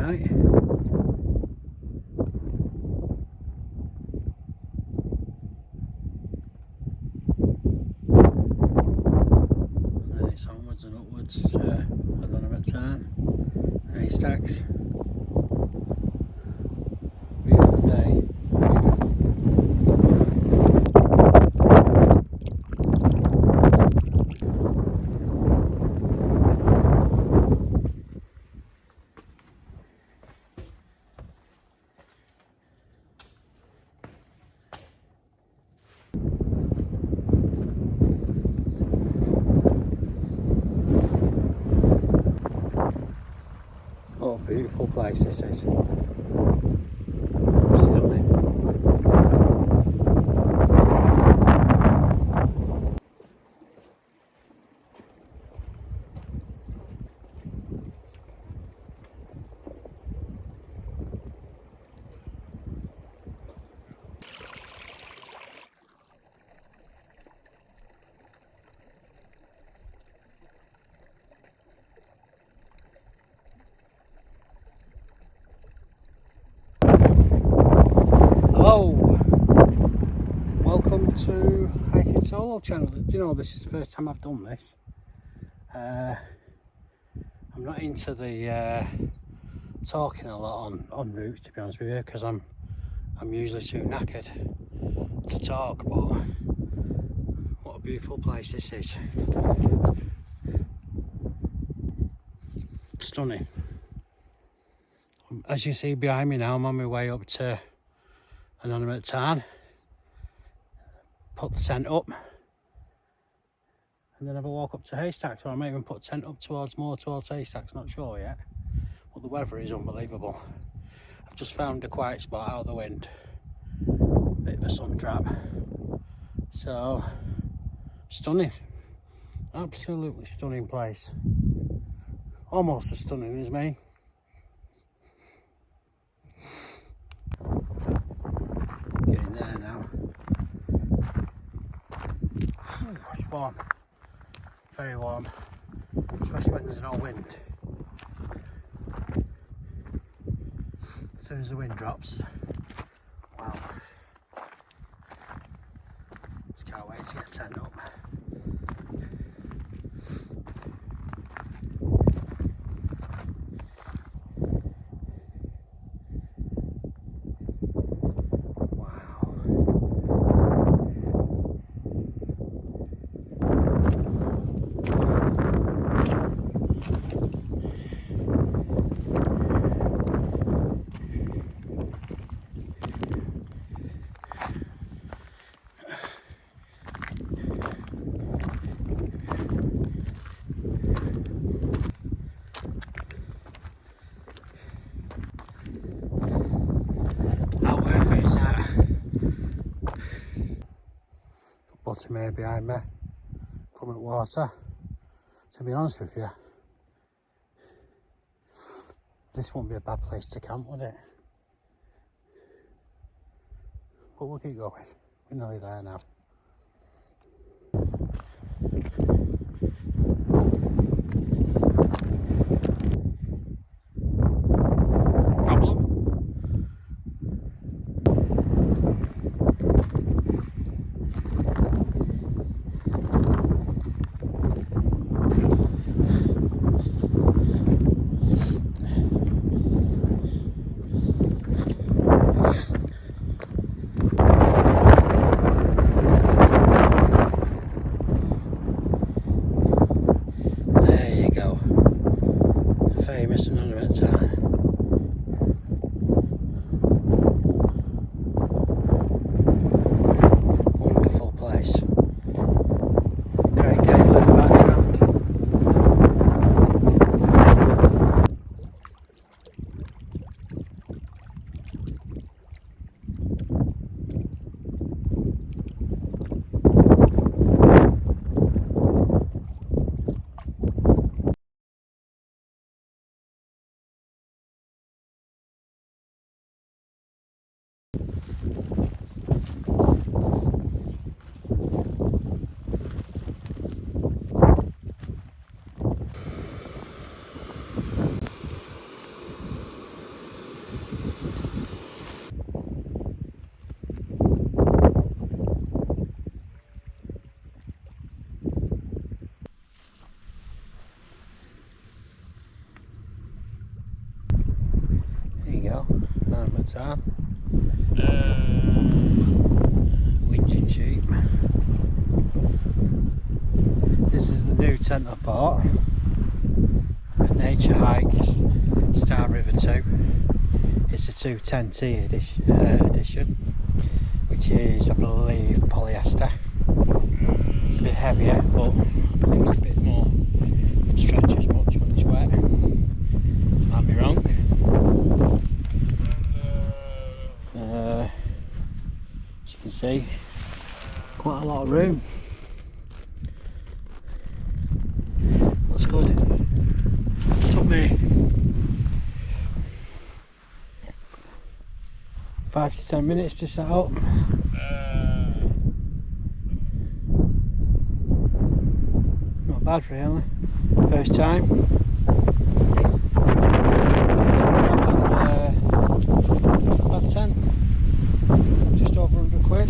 right. And then it's onwards and upwards, and then I'm at time. Haystacks. Beautiful day. What a beautiful place this is. Stunning. Hello, welcome to Hiking Solo channel. Do you know this is the first time I've done this? I'm not into the talking a lot on routes, to be honest with you, because I'm usually too knackered to talk. But what a beautiful place this is. Stunning. As you see behind me now, I'm on my way up to Inanimate Tarn. Put the tent up and then have a walk up to Haystacks, or I might even put tent up more towards Haystacks, not sure yet. But the weather is unbelievable. I've just found a quiet spot out of the wind, bit of a sun trap. So stunning, absolutely stunning place, almost as stunning as me. Getting there now. It's warm, very warm, especially when there's no wind. As soon as the wind drops, wow. Just can't wait to get the tent up. Is that buttermere behind me, coming at water. To be honest with you, this won't be a bad place to camp, would it? But we'll keep going, we're nearly there now. Famous Inanimate Tarn. Wonderful place. Great gable in the background. town. Whinging sheep. This is the new tent I bought. A nature hike, Star River 2. It's a 210T edition, which is, I believe, polyester. It's a bit heavier, but I believe it's a bit more. It stretches as much when it's wet. Might be wrong. As you can see, quite a lot of room. Looks good. It took me 5 to 10 minutes to set up. Not bad really. First time. Not bad tent. Just over 100 quid.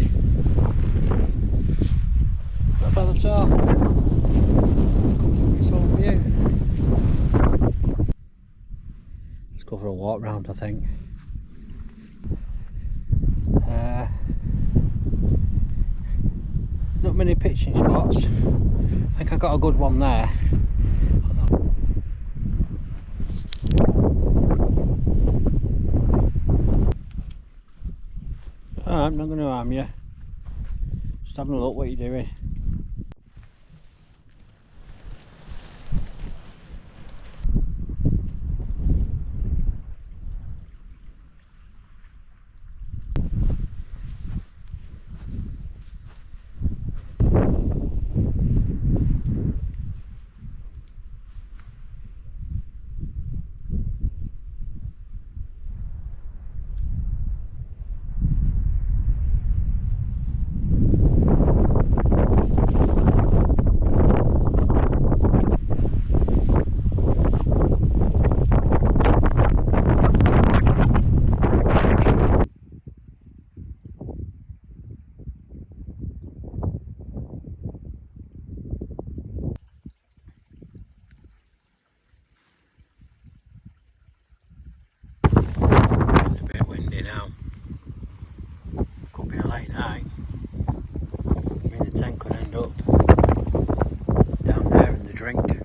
Not bad at all. Comes with its own view. Let's go for a walk round, I think. Not many pitching spots. I think I got a good one there. I'm not going to harm you. Just having a look what you're doing. Now could be a late night. I mean, the tent could end up down there in the drink.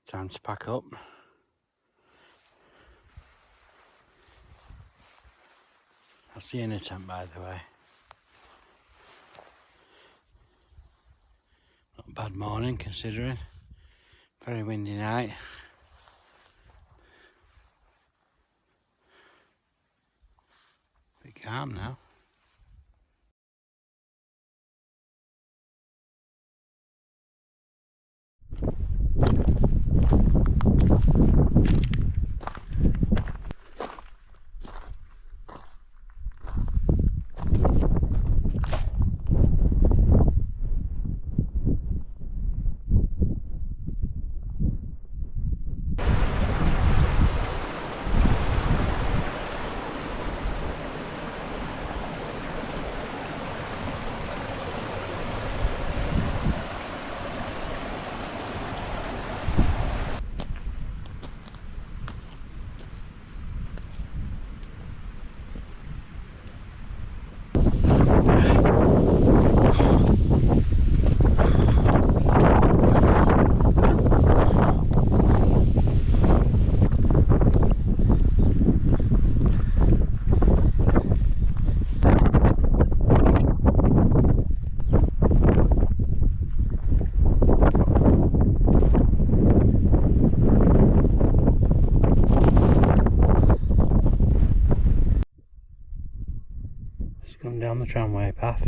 Time to pack up. I'll see you in a tent, by the way. Not a bad morning considering. Very windy night. Bit calm now. Just going down the tramway path.